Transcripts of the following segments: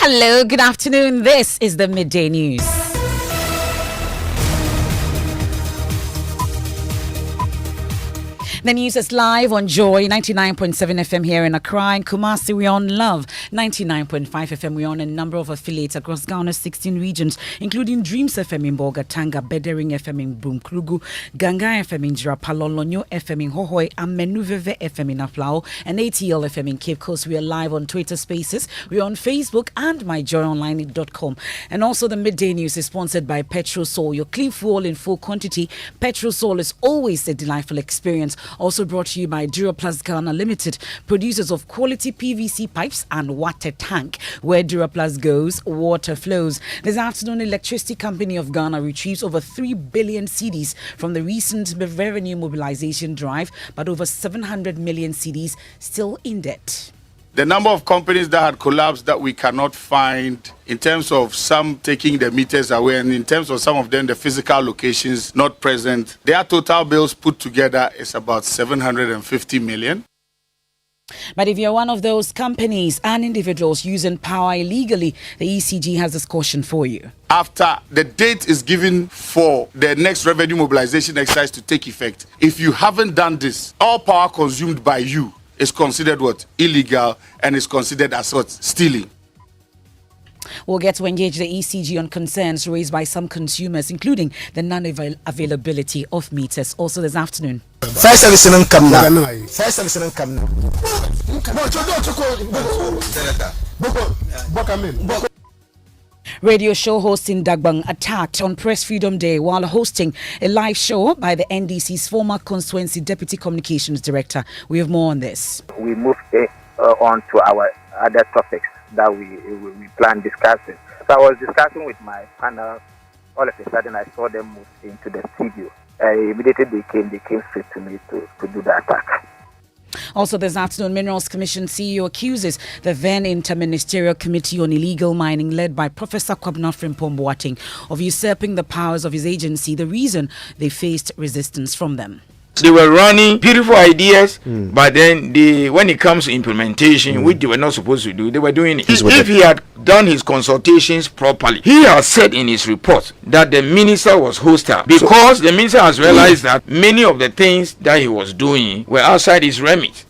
Hello, good afternoon. This is the Midday News. The news is live on Joy 99.7 FM here in Accra and Kumasi. We're on Love 99.5 FM. We're on a number of affiliates across Ghana's 16 regions, including Dreams FM in Boga, Tanga, Bedering FM in Bumkrugu, Ganga FM in Jirapalo, Lonyo FM in Hohoi, Amenuveve FM in Aflao, and ATL FM in Cape Coast. We are live on Twitter Spaces. We're on Facebook and myjoyonline.com. And also the Midday News is sponsored by Petrol Sol, your clean fuel in full quantity. Petrol Sol is always a delightful experience. Also brought to you by Duraplast Ghana Limited, producers of quality PVC pipes and water tank. Where Duraplast goes, water flows. This afternoon, Electricity Company of Ghana retrieves over 3 billion cedis from the recent revenue mobilization drive, but over 700 million cedis still in debt. The number of companies that had collapsed that we cannot find, in terms of some taking the meters away, and in terms of some of them, the physical locations not present, their total bills put together is about 750 million. But if you're one of those companies and individuals using power illegally, the ECG has this caution for you. After the date is given for the next revenue mobilization exercise to take effect, if you haven't done this, all power consumed by you is considered what? Illegal, and is considered as what? Stealing. We'll get to engage the ECG on concerns raised by some consumers, including the non-availability of meters. Also this afternoon. First service in come now. First service in come now. Radio show host in Dagbang attacked on Press Freedom Day while hosting a live show by the NDC's former constituency deputy communications director. We have more on this. We moved on to our other topics that we plan discussing. So I was discussing with my panel. All of a sudden, I saw them move into the studio. Immediately they came straight to me to do the attack. Also this afternoon, Minerals Commission CEO accuses the then Interministerial Committee on Illegal Mining, led by Professor Kwabena Frimpong Boateng, of usurping the powers of his agency, the reason they faced resistance from them. They were running beautiful ideas, but then when it comes to implementation, which they were not supposed to do, they were doing it. If he had done his consultations properly, he has said in his report that the minister was hostile because the minister has realized that many of the things that he was doing were outside his remit.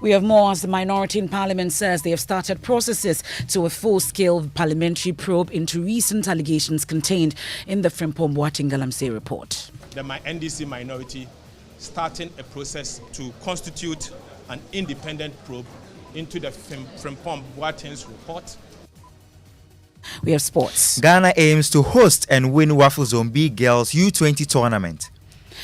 We have more as the minority in parliament says they have started processes to a full-scale parliamentary probe into recent allegations contained in the Frimpong Boateng Galamsey report. The NDC minority starting a process to constitute an independent probe into the Frimpong Boateng's report. We have sports. Ghana aims to host and win Waffle Zone B Girls U20 tournament.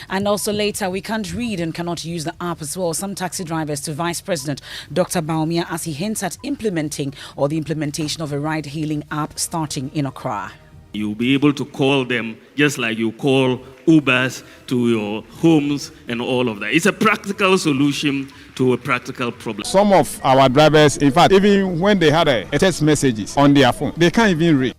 And also later, we can't read and cannot use the app as well. Some taxi drivers to Vice President Dr. Baumia as he hints at implementing or the implementation of a ride-hailing app starting in Accra. You'll be able to call them just like you call Ubers to your homes and all of that. It's a practical solution to a practical problem. Some of our drivers, in fact, even when they had a text messages on their phone, they can't even read.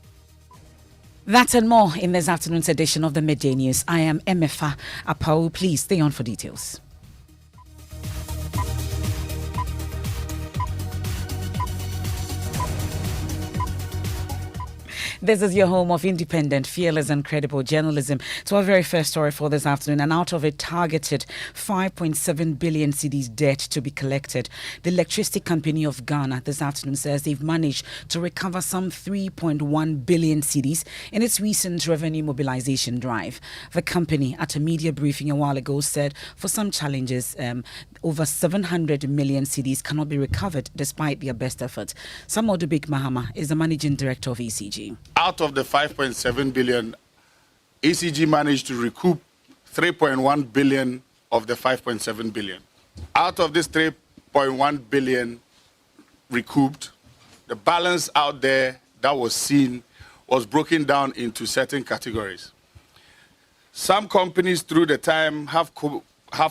That and more in this afternoon's edition of the Midday News. I am Emefa Apawu. Please stay on for details. This is your home of independent, fearless and credible journalism. To our very first story for this afternoon, and out of a targeted 5.7 billion cedis debt to be collected, the Electricity Company of Ghana this afternoon says they've managed to recover some 3.1 billion cedis in its recent revenue mobilization drive. The company, at a media briefing a while ago, said for some challenges, over 700 million cedis cannot be recovered despite their best efforts. Samodu Big Mahama is the managing director of ECG. Out of the 5.7 billion, ECG managed to recoup 3.1 billion of the 5.7 billion. Out of this 3.1 billion recouped, the balance out there that was seen was broken down into certain categories. Some companies through the time have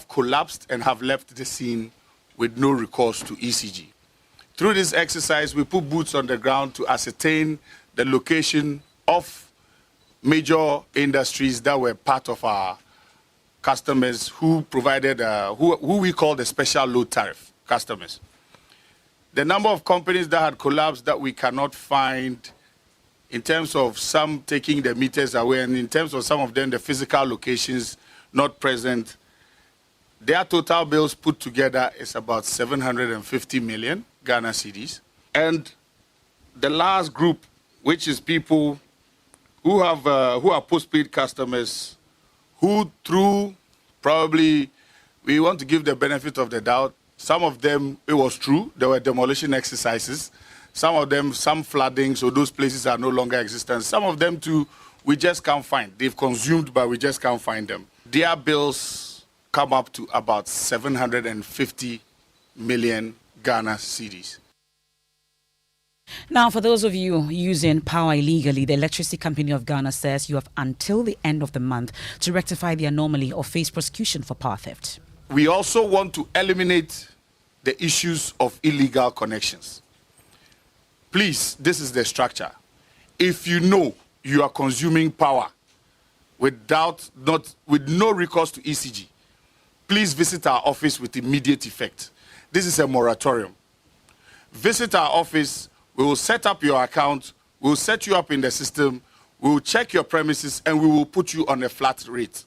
collapsed and have left the scene with no recourse to ECG. Through this exercise, we put boots on the ground to ascertain the location of major industries that were part of our customers who provided, who we call the special load tariff customers. the number of companies that had collapsed that we cannot find, in terms of some taking the meters away, and in terms of some of them, the physical locations not present, their total bills put together is about 750 million Ghana cedis. And the last group, which is people who are postpaid customers, who through probably, we want to give the benefit of the doubt. Some of them, it was true. There were demolition exercises. Some of them, some flooding, so those places are no longer existent. Some of them too, we just can't find. They've consumed, but we just can't find them. Their bills come up to about 750 million Ghana cedis. Now, for those of you using power illegally, the Electricity Company of Ghana says you have until the end of the month to rectify the anomaly or face prosecution for power theft. We also want to eliminate the issues of illegal connections. Please, this is the structure. If you know you are consuming power with no recourse to ECG, please visit our office with immediate effect. This is a moratorium. Visit our office. We will set up your account. We will set you up in the system. We will check your premises and we will put you on a flat rate.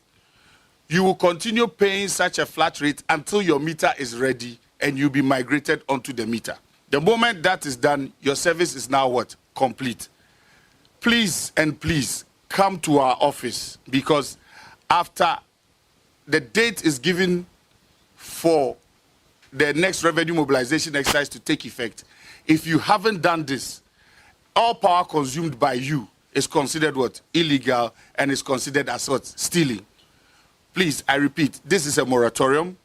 You will continue paying such a flat rate until your meter is ready and you'll be migrated onto the meter. The moment that is done, your service is now what? Complete. Please and please come to our office, because after the date is given for the next revenue mobilization exercise to take effect, if you haven't done this, all power consumed by you is considered what? Illegal, and is considered as what? Stealing. Please, I repeat, this is a moratorium.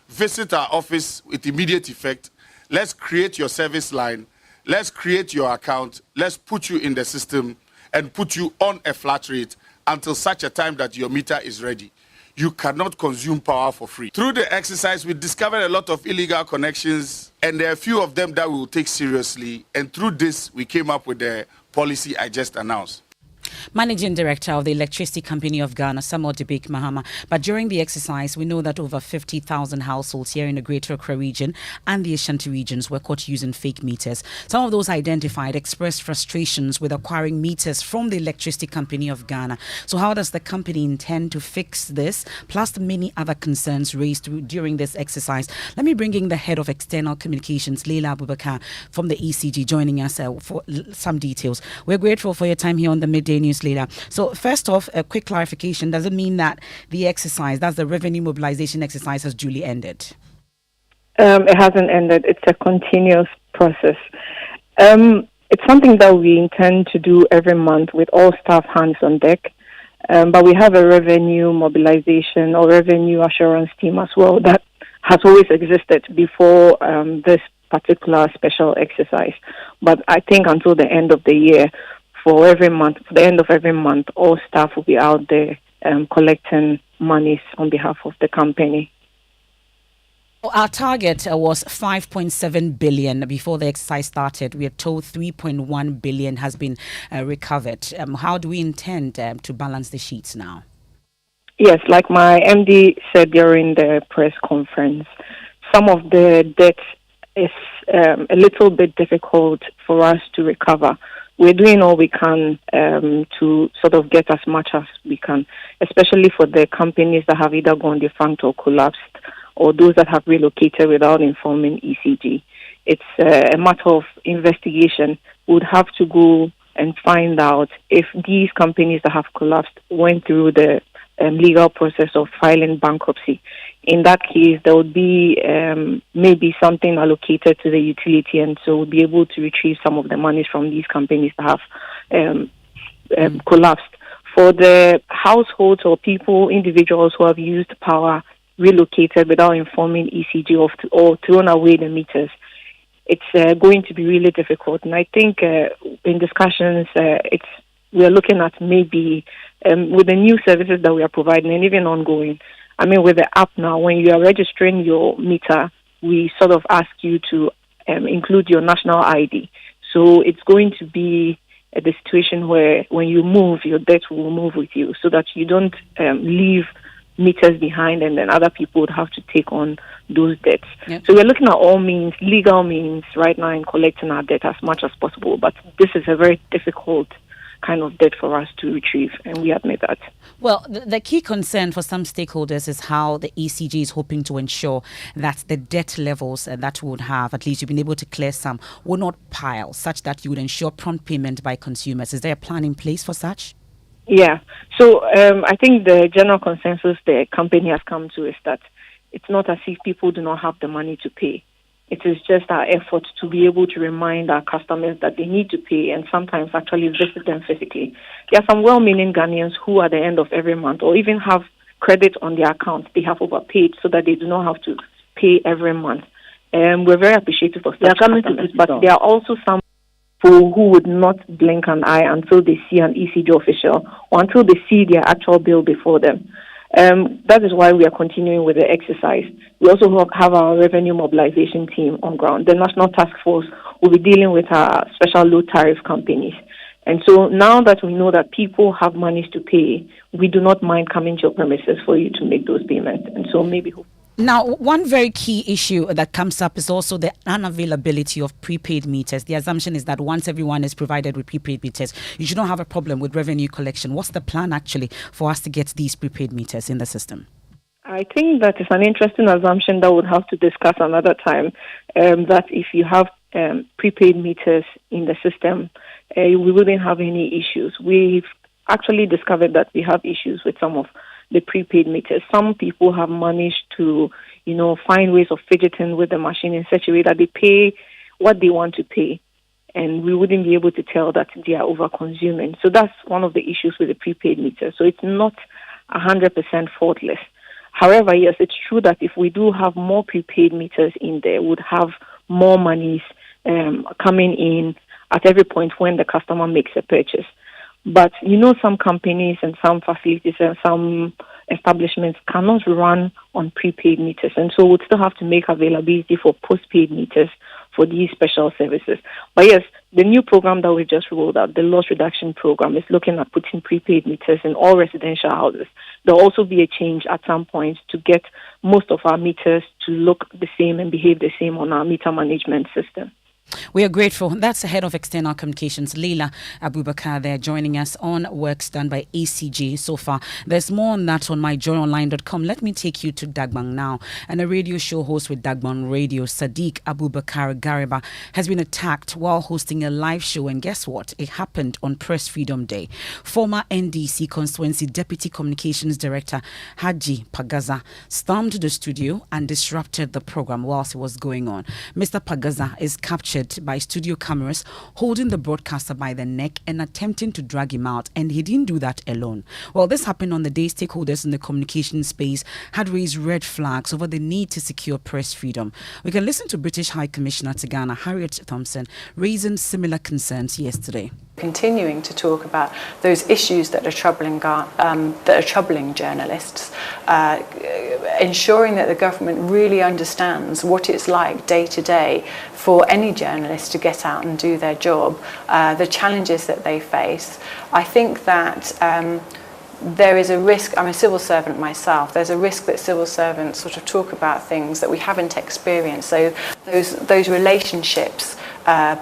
Visit our office with immediate effect. Let's create your service line. Let's create your account. Let's put you in the system and put you on a flat rate until such a time that your meter is ready. You cannot consume power for free. Through the exercise, we discovered a lot of illegal connections, and there are a few of them that we will take seriously. And through this, we came up with the policy I just announced. Managing Director of the Electricity Company of Ghana, Samuel Debik Mahama. But during the exercise, we know that over 50,000 households here in the Greater Accra region and the Ashanti regions were caught using fake meters. Some of those identified expressed frustrations with acquiring meters from the Electricity Company of Ghana. So how does the company intend to fix this, plus the many other concerns raised during this exercise? Let me bring in the Head of External Communications, Leila Abubakar, from the ECG, joining us for some details. We're grateful for your time here on the Midday News, Leila. So first off, a quick clarification. Does it mean that the exercise, that's the revenue mobilization exercise, has duly ended? It hasn't ended. It's a continuous process. It's something that we intend to do every month with all staff hands on deck. But we have a revenue mobilization or revenue assurance team as well that has always existed before this particular special exercise. But I think until the end of the year, for the end of every month, all staff will be out there collecting monies on behalf of the company. Our target was 5.7 billion before the exercise started. We are told 3.1 billion has been recovered. How do we intend to balance the sheets now? Yes, like my MD said during the press conference, some of the debt is a little bit difficult for us to recover. We're doing all we can to sort of get as much as we can, especially for the companies that have either gone defunct or collapsed, or those that have relocated without informing ECG. It's a matter of investigation. We would have to go and find out if these companies that have collapsed went through the legal process of filing bankruptcy. In that case, there would be maybe something allocated to the utility, and so we'll be able to retrieve some of the monies from these companies that have collapsed. For the households or people, individuals who have used power, relocated without informing ECG or thrown away the meters, it's going to be really difficult. And I think in discussions, we are looking at maybe with the new services that we are providing and even ongoing. I mean, with the app now, when you are registering your meter, we sort of ask you to include your national ID. So it's going to be the situation where when you move, your debt will move with you so that you don't leave meters behind and then other people would have to take on those debts. Yep. So we're looking at all means, legal means right now in collecting our debt as much as possible. But this is a very difficult kind of debt for us to retrieve, and we admit that. Well, the key concern for some stakeholders is how the ECG is hoping to ensure that the debt levels that we would have, at least you've been able to clear some, will not pile, such that you would ensure prompt payment by consumers. Is there a plan in place for such? Yeah. So I think the general consensus the company has come to is that it's not as if people do not have the money to pay. It is just our effort to be able to remind our customers that they need to pay and sometimes actually visit them physically. There are some well-meaning Ghanaians who at the end of every month or even have credit on their account, they have overpaid so that they do not have to pay every month. We're very appreciative of such customers, but there are also some people who would not blink an eye until they see an ECG official or until they see their actual bill before them. That is why we are continuing with the exercise. We also have our revenue mobilization team on ground. The National Task Force will be dealing with our special low tariff companies. And so now that we know that people have monies to pay, we do not mind coming to your premises for you to make those payments. And so maybe... Now, one very key issue that comes up is also the unavailability of prepaid meters. The assumption is that once everyone is provided with prepaid meters, you should not have a problem with revenue collection. What's the plan actually for us to get these prepaid meters in the system? I think that is an interesting assumption that we'll have to discuss another time, that if you have prepaid meters in the system, we wouldn't have any issues. We've actually discovered that we have issues with some of the prepaid meters. Some people have managed to, find ways of fidgeting with the machine in such a way that they pay what they want to pay, and we wouldn't be able to tell that they are over-consuming. So that's one of the issues with the prepaid meter. So it's not 100% faultless. However, yes, it's true that if we do have more prepaid meters in there, we would have more monies coming in at every point when the customer makes a purchase. But, some companies and some facilities and some establishments cannot run on prepaid meters. And so we'd still have to make availability for postpaid meters for these special services. But yes, the new program that we just rolled out, the loss reduction program, is looking at putting prepaid meters in all residential houses. There'll also be a change at some point to get most of our meters to look the same and behave the same on our meter management system. We are grateful. That's the head of external communications, Leila Abubakar, there joining us on works done by ACG so far. There's more on that on myjoyonline.com. Let me take you to Dagbang now. And a radio show host with Dagbang Radio, Sadiq Abubakar Gariba, has been attacked while hosting a live show. And guess what? It happened on Press Freedom Day. Former NDC Constituency Deputy Communications Director Haji Pagaza stormed the studio and disrupted the program whilst it was going on. Mr. Pagaza is captured by studio cameras holding the broadcaster by the neck and attempting to drag him out, and he didn't do that alone. Well, this happened on the day stakeholders in the communication space had raised red flags over the need to secure press freedom. We can listen to British High Commissioner to Ghana, Harriet Thompson, raising similar concerns yesterday. Continuing to talk about those issues that are troubling journalists, ensuring that the government really understands what it's like day to day for any journalist to get out and do their job, the challenges that they face. I think that there is a risk, I'm a civil servant myself, there's a risk that civil servants sort of talk about things that we haven't experienced. So those relationships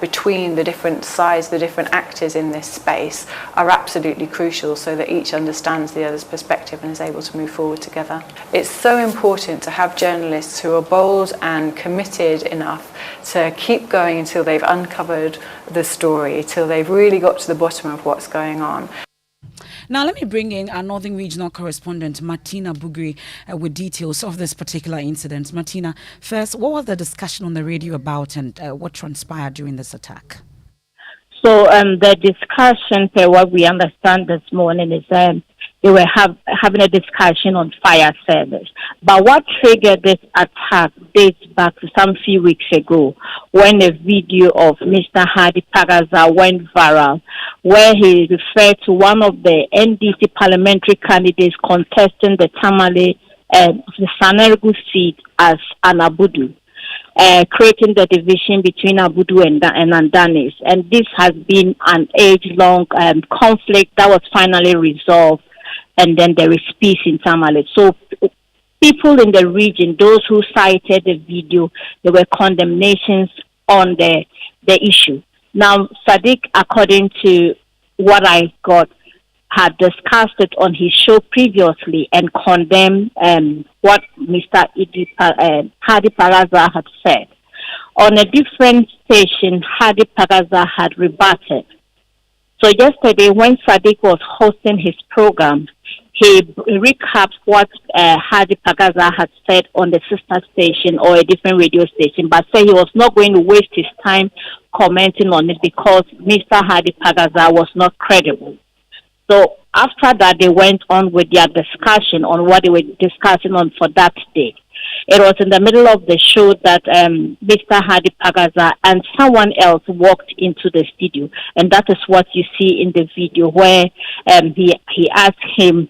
between the different sides, the different actors in this space are absolutely crucial so that each understands the other's perspective and is able to move forward together. It's so important to have journalists who are bold and committed enough to keep going until they've uncovered the story, till they've really got to the bottom of what's going on. Now, let me bring in our Northern Regional correspondent, Martina Bugri, with details of this particular incident. Martina, first, what was the discussion on the radio about and what transpired during this attack? So the discussion, per what we understand this morning, is they were having a discussion on fire service. But what triggered this attack dates back to some few weeks ago when a video of Mr. Hadi Pagaza went viral, where he referred to one of the NDC parliamentary candidates contesting the Tamale, the Sanergu seat as an Abudu. Creating the division between Abudu and Andanis. And this has been an age-long conflict that was finally resolved, and then there is peace in Tamale. So people in the region, those who cited the video, there were condemnations on the issue. Now, Sadiq, according to what I got, had discussed it on his show previously and condemned what Mr. Hadi Paraza had said. On a different station, Hadi Paraza had rebutted. So yesterday, when Sadiq was hosting his program, he recapped what Hadi Pagaza had said on the sister station or a different radio station, but said he was not going to waste his time commenting on it because Mr. Hadi Pagaza was not credible. So after that, they went on with their discussion on what they were discussing on for that day. It was in the middle of the show that Mr. Hadi Pagaza and someone else walked into the studio, and that is what you see in the video where he asked him,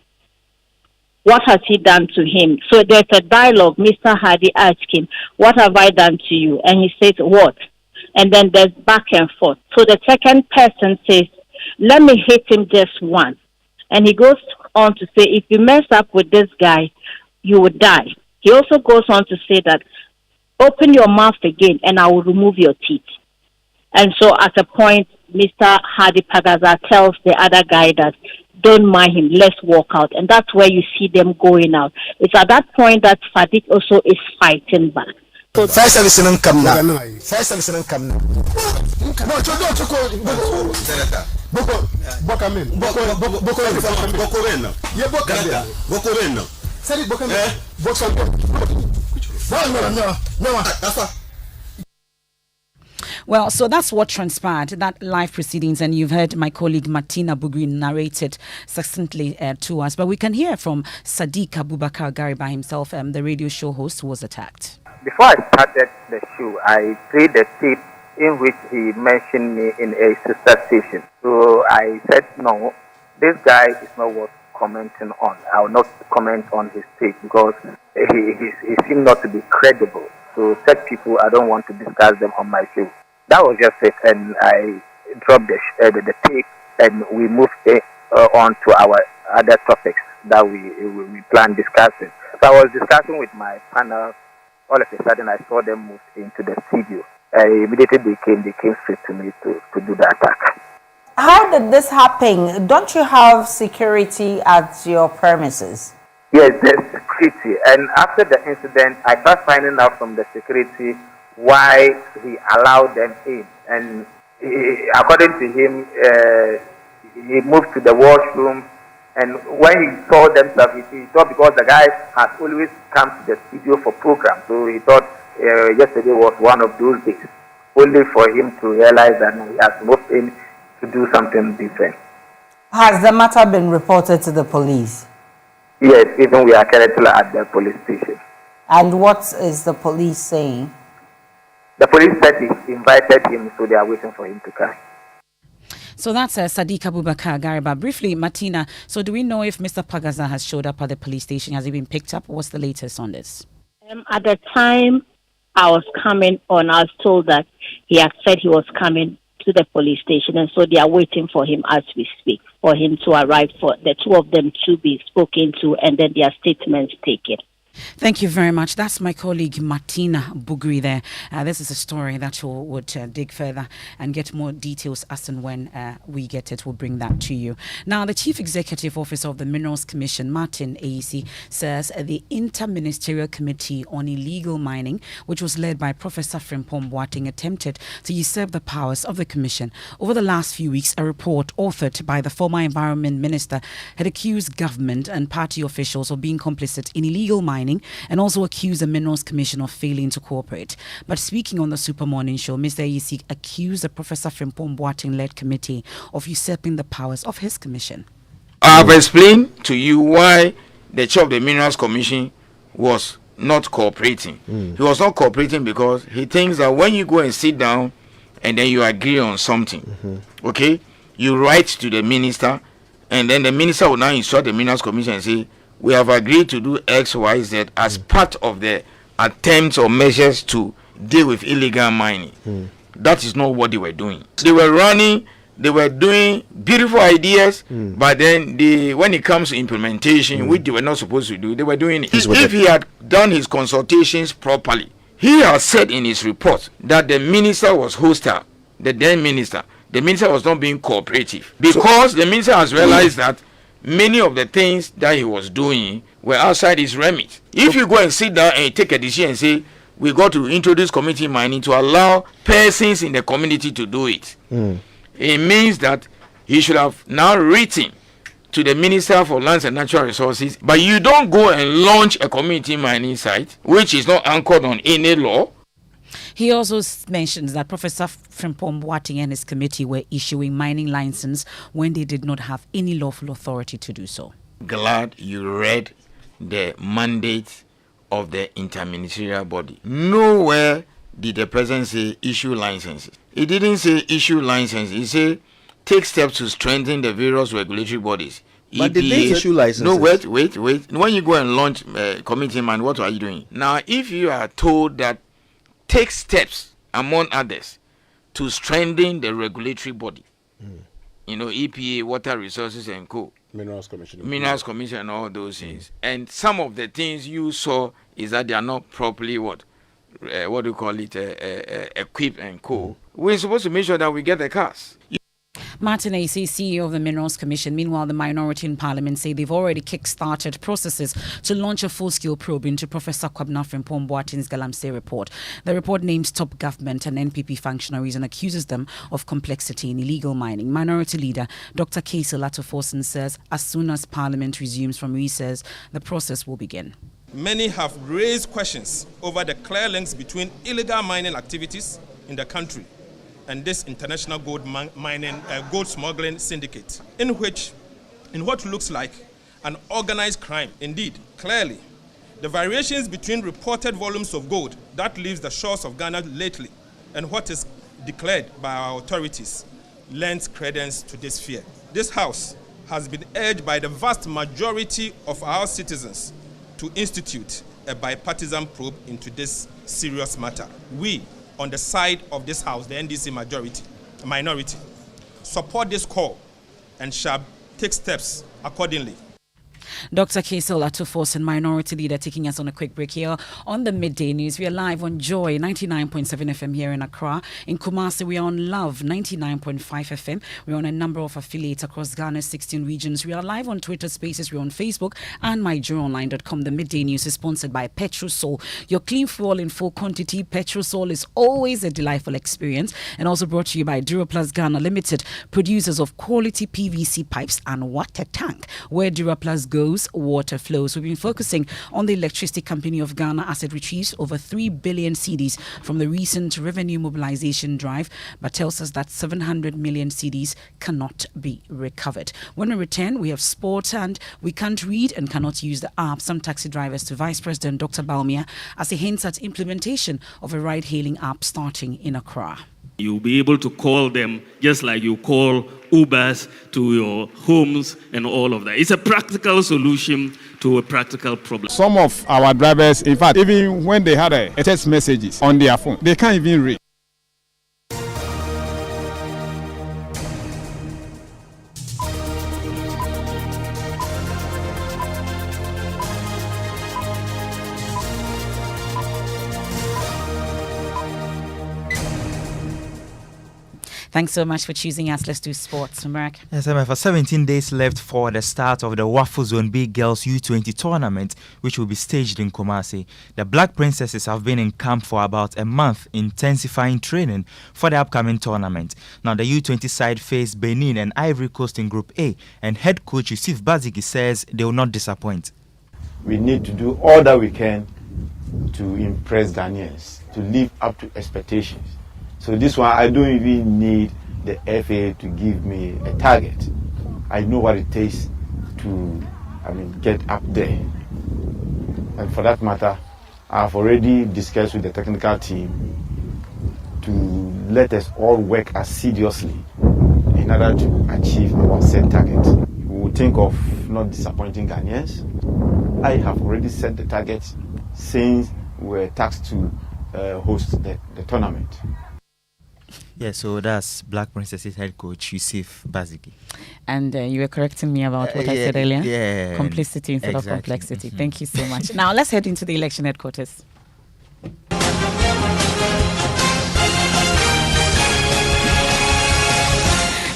what has he done to him? So there's a dialogue. Mr. Hadi asked him, what have I done to you? And he says, what? And then there's back and forth. So the second person says, let me hit him just once. And he goes on to say, if you mess up with this guy, you will die. He also goes on to say that, open your mouth again and I will remove your teeth. And so at a point, Mr. Hadi Pagaza tells the other guy that, don't mind him, let's walk out. And that's where you see them going out. It's at that point that Sadiq also is fighting back. First service in come now. First service in come now. Well, so that's what transpired, that live proceedings, and you've heard my colleague Martina Bugri narrate it succinctly to us. But we can hear from Sadiq Abubakar Gariba himself, the radio show host who was attacked. Before I started the show, I played a tape in which he mentioned me in a sister station. So I said, no, this guy is not worth commenting on. I will not comment on his tape because he seemed not to be credible. So such people, I don't want to discuss them on my show. That was just it, and I dropped the tape, and we moved on to our other topics that we planned discussing. So I was discussing with my panel. All of a sudden, I saw them move into the studio. Immediately they came straight to me to do the attack. How did this happen? Don't you have security at your premises? Yes, there's security. And after the incident, I started finding out from the security why he allowed them in. And according to him, he moved to the washroom. And when he saw themselves, he thought because the guy has always come to the studio for programs. So he thought yesterday was one of those days. Only for him to realize that he has moved in to do something different. Has the matter been reported to the police? Yes, even we are currently at the police station. And what is the police saying? The police said they invited him, so they are waiting for him to come. So that's Sadiq Abubakar Gariba. Briefly, Martina, so do we know if Mr. Pagaza has showed up at the police station? Has he been picked up? What's the latest on this? At the time I was coming on, I was told that he had said he was coming to the police station, and so they are waiting for him as we speak, for him to arrive, for the two of them to be spoken to, and then their statements taken. Thank you very much. That's my colleague Martina Bugri there. This is a story that would dig further and get more details as and when we get it. We'll bring that to you. Now, the Chief Executive Officer of the Minerals Commission, Martin AEC, says the Inter-Ministerial Committee on Illegal Mining, which was led by Professor Frimpong Boateng, attempted to usurp the powers of the Commission. Over the last few weeks, a report authored by the former Environment Minister had accused government and party officials of being complicit in illegal mining and also accused the Minerals Commission of failing to cooperate. But speaking on the Super Morning Show, Mr. Yisi accused the Professor Frimpong Boateng-led committee of usurping the powers of his commission. I've explained to you why the chair of the Minerals Commission was not cooperating. He was not cooperating because he thinks that when you go and sit down and then you agree on something, okay, you write to the minister, and then the minister will now instruct the Minerals Commission and say, we have agreed to do X, Y, Z as part of the attempts or measures to deal with illegal mining. That is not what they were doing. They were running they were doing beautiful ideas, but then when it comes to implementation, which they were not supposed to do, they were doing it. If he had done his consultations properly, he has said in his report that the minister was hostile, the then minister. The minister was not being cooperative because the minister has realized that many of the things that he was doing were outside his remit. If you go and sit down and take a decision and say, we got to introduce community mining to allow persons in the community to do it, it means that he should have now written to the Minister for Lands and Natural Resources, but you don't go and launch a community mining site which is not anchored on any law. He also mentions that Professor Frimpong Boateng and his committee were issuing mining licenses when they did not have any lawful authority to do so. Glad you read the mandate of the interministerial body. Nowhere did the president say issue licenses. He didn't say issue licenses. He said take steps to strengthen the various regulatory bodies. But did they issue licenses? No, wait. When you go and launch community mine, what are you doing? Now, if you are told that take steps, among others, to strengthen the regulatory body, EPA, Water Resources and Co. Minerals Commission and all those things. And some of the things you saw is that they are not properly equipped and co. We're supposed to make sure that we get the cars. Martin Acey, CEO of the Minerals Commission. Meanwhile, the minority in Parliament say they've already kick-started processes to launch a full-scale probe into Professor Kwabena Frimpong Boateng's Galamsey report. The report names top government and NPP functionaries and accuses them of complexity in illegal mining. Minority Leader Dr. Casey Latoforsen says as soon as Parliament resumes from recess, the process will begin. Many have raised questions over the clear links between illegal mining activities in the country and this international gold smuggling syndicate, in what looks like an organized crime. Indeed, clearly, the variations between reported volumes of gold that leaves the shores of Ghana lately and what is declared by our authorities lends credence to this fear. This House has been urged by the vast majority of our citizens to institute a bipartisan probe into this serious matter. We, on the side of this House, the NDC minority, support this call and shall take steps accordingly. Dr. Kaisel Latoforsen, Minority Leader, taking us on a quick break here on the Midday News. We are live on Joy 99.7 FM here in Accra. In Kumasi, we are on Love 99.5 FM. We're on a number of affiliates across Ghana's 16 regions. We are live on Twitter Spaces. We're on Facebook and myjoyonline.com. The Midday News is sponsored by Petrosol. Your clean fuel in full quantity. Petrosol is always a delightful experience, and also brought to you by Duraplus Ghana Limited, producers of quality PVC pipes and water tank. Where Duraplus goes, water flows. We've been focusing on the Electricity Company of Ghana as it retrieves over 3 billion cedis from the recent revenue mobilization drive, but tells us that 700 million cedis cannot be recovered. When we return, we have sport, and we can't read and cannot use the app. Some taxi drivers to Vice President Dr. Baumia as he hints at implementation of a ride-hailing app starting in Accra. You'll be able to call them just like you call Ubers to your homes and all of that. It's a practical solution to a practical problem. Some of our drivers, in fact, even when they had a text messages on their phone, they can't even read. Thanks so much for choosing us. Let's do sports, Mark. Yes, Emefa, 17 days left for the start of the Waffle Zone B Girls U20 tournament, which will be staged in Kumasi. The Black Princesses have been in camp for about a month, intensifying training for the upcoming tournament. Now, the U20 side face Benin and Ivory Coast in Group A, and head coach Yusuf Bazigi says they will not disappoint. We need to do all that we can to impress Ghanaians, to live up to expectations. So this one, I don't even need the FA to give me a target. I know what it takes to, get up there. And for that matter, I've already discussed with the technical team to let us all work assiduously in order to achieve our set target. We will think of not disappointing Ghanaians. I have already set the target since we were tasked to host the tournament. Yeah, so that's Black Princess's head coach, Yusuf Bazigi. And you were correcting me about what I said earlier? Yeah. Complicity instead of complexity. Thank you so much. Now, let's head into the election headquarters.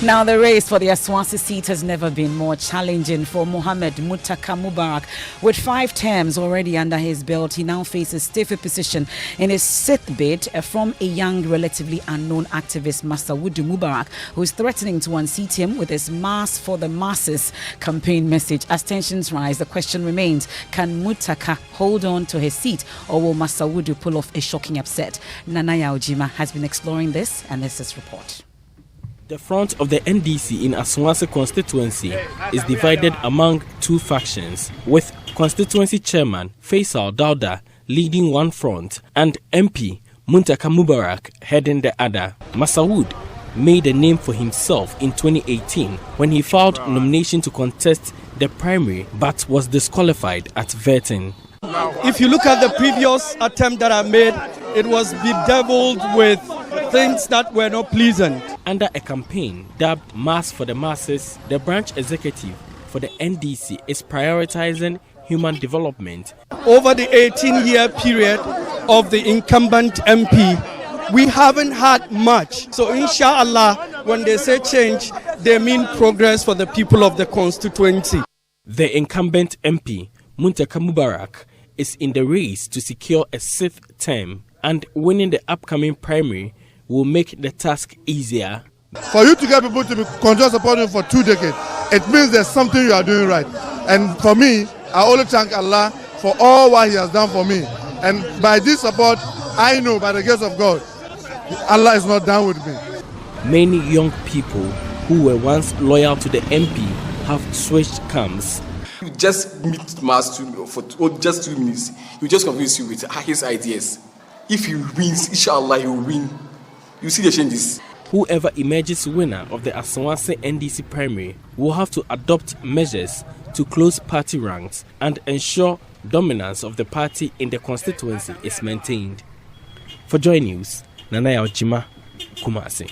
Now, the race for the Aswansi seat has never been more challenging for Mohamed Muttaka Mubarak. With 5 terms already under his belt, he now faces stiffer position in his 6th bid from a young, relatively unknown activist, Masawudu Mubarak, who is threatening to unseat him with his Mass for the Masses campaign message. As tensions rise, the question remains, can Muttaka hold on to his seat, or will Masawudu pull off a shocking upset? Nanaya Ojima has been exploring this, and this is report. The front of the NDC in Aswansi constituency is divided among 2 factions, with constituency chairman Faisal Dauda leading one front and MP Muntaka Mubarak heading the other. Masawood made a name for himself in 2018 when he filed nomination to contest the primary but was disqualified at vetting. If you look at the previous attempt that I made, it was bedeviled with things that were not pleasant. Under a campaign dubbed Mass for the Masses, the branch executive for the NDC is prioritizing human development. Over the 18-year period of the incumbent MP, we haven't had much. So inshallah, when they say change, they mean progress for the people of the constituency. The incumbent MP, Muntaka Mubarak, is in the race to secure a 6th term, and winning the upcoming primary will make the task easier. For you to get people to continue supporting you for 2 decades, it means there's something you are doing right. And for me, I only thank Allah for all what He has done for me. And by this support, I know by the grace of God, Allah is not done with me. Many young people who were once loyal to the MP have switched camps. You just meet Mas for just 2 minutes. You just convince you with his ideas. If he wins, inshallah, he will win. You see the changes. Whoever emerges winner of the Aswansi NDC primary will have to adopt measures to close party ranks and ensure dominance of the party in the constituency is maintained. For Joy News, Nanaya Ojima, Kumasi.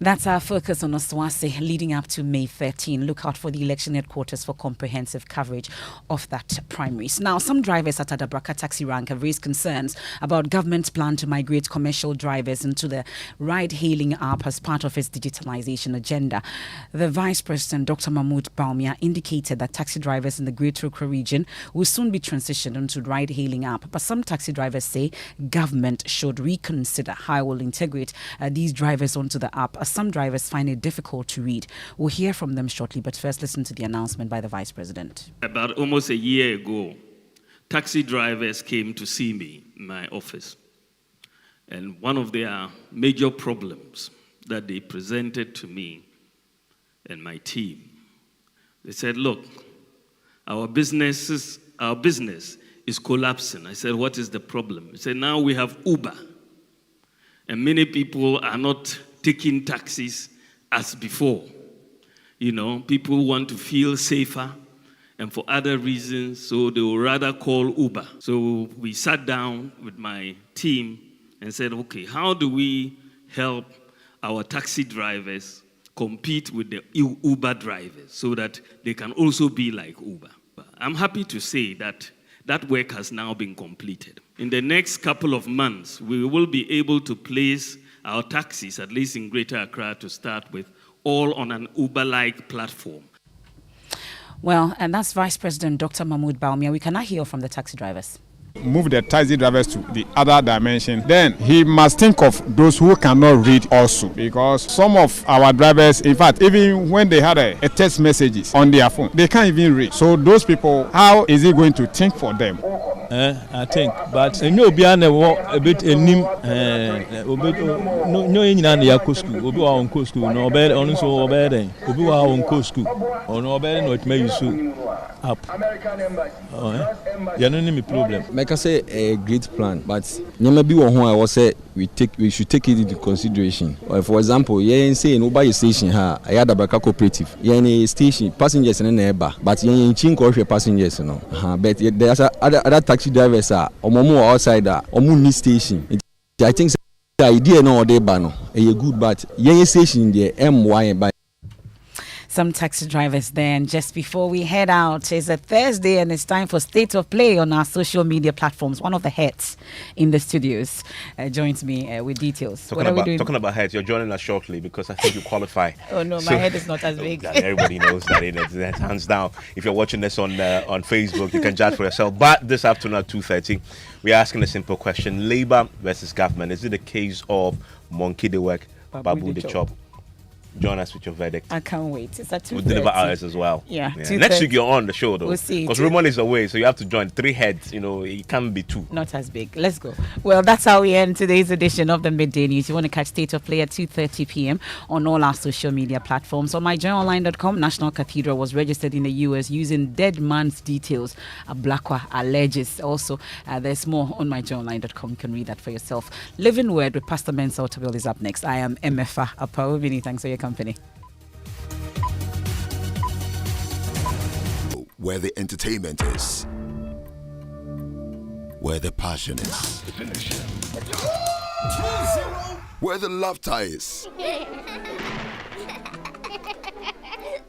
That's our focus on Aswansi leading up to May 13. Look out for the election headquarters for comprehensive coverage of that primaries. Now, some drivers at Adabraka Taxi Rank have raised concerns about government's plan to migrate commercial drivers into the ride-hailing app as part of its digitalization agenda. The Vice President, Dr. Mahmoud Baumia, indicated that taxi drivers in the Greater Accra region will soon be transitioned into ride-hailing app. But some taxi drivers say government should reconsider how it will integrate these drivers onto the app. Some drivers find it difficult to read. We'll hear from them shortly, but first listen to the announcement by the Vice President. About almost a year ago, taxi drivers came to see me in my office. And one of their major problems that they presented to me and my team, they said, look, our business is collapsing. I said, what is the problem? They said, now we have Uber. And many people are not taking taxis as before. You know, people want to feel safer and for other reasons, so they will rather call Uber. So we sat down with my team and said, okay, how do we help our taxi drivers compete with the Uber drivers so that they can also be like Uber? I'm happy to say that that work has now been completed. In the next couple of months, we will be able to place our taxis, at least in Greater Accra to start with, all on an Uber-like platform. Well, and that's Vice President Dr. Mahmoud Baumia. We cannot hear from the taxi drivers. Move the taxi drivers to the other dimension. Then he must think of those who cannot read also, because some of our drivers, in fact, even when they had a text messages on their phone, they can't even read. So those people, how is he going to think for them? I think, but no biane a bit enim no nyina na yakɔ school obi wa on school no obere on so obere obi wa on school on obere no tma use app ya no me problem make I say a great plan, but nyama bi wo ho I was say we should take it into consideration. For example, yen say no buy station ha Adabraka cooperative yen station passengers na eba, but yen chin ko hwe passengers no but there's other taxi drivers are omomo outside omo ni station. I think The idea no de ba no e good but yen station there MY by some taxi drivers there. And just before we head out, it's a Thursday and it's time for State of Play on our social media platforms. One of the heads in the studios joins me with details. Talking about heads, you're joining us shortly because I think you qualify. Oh no, my head is not as big. Everybody knows that. It's hands down. If you're watching this on Facebook, you can judge for yourself. But this afternoon at 2:30, we're asking a simple question: Labour versus government. Is it a case of monkey the work, babu the chop? Join us with your verdict. I can't wait. It's at 2:30. We'll deliver ours as well. Yeah. Next week you're on the show though. We'll see. Because Roman is away, so you have to join 3 heads. It can't be 2. Not as big. Let's go. Well, that's how we end today's edition of the Midday News. You want to catch State of Play at 2:30 p.m. on all our social media platforms. On myjournalonline.com, National Cathedral was registered in the US using dead man's details. Ablakwa alleges. Also, there's more on myjournalonline.com. You can read that for yourself. Living Word with Pastor Mensa Otabil is up next. I am Emefa Apawu. Many thanks for your company. Where the entertainment is, where the passion is, where the laughter is.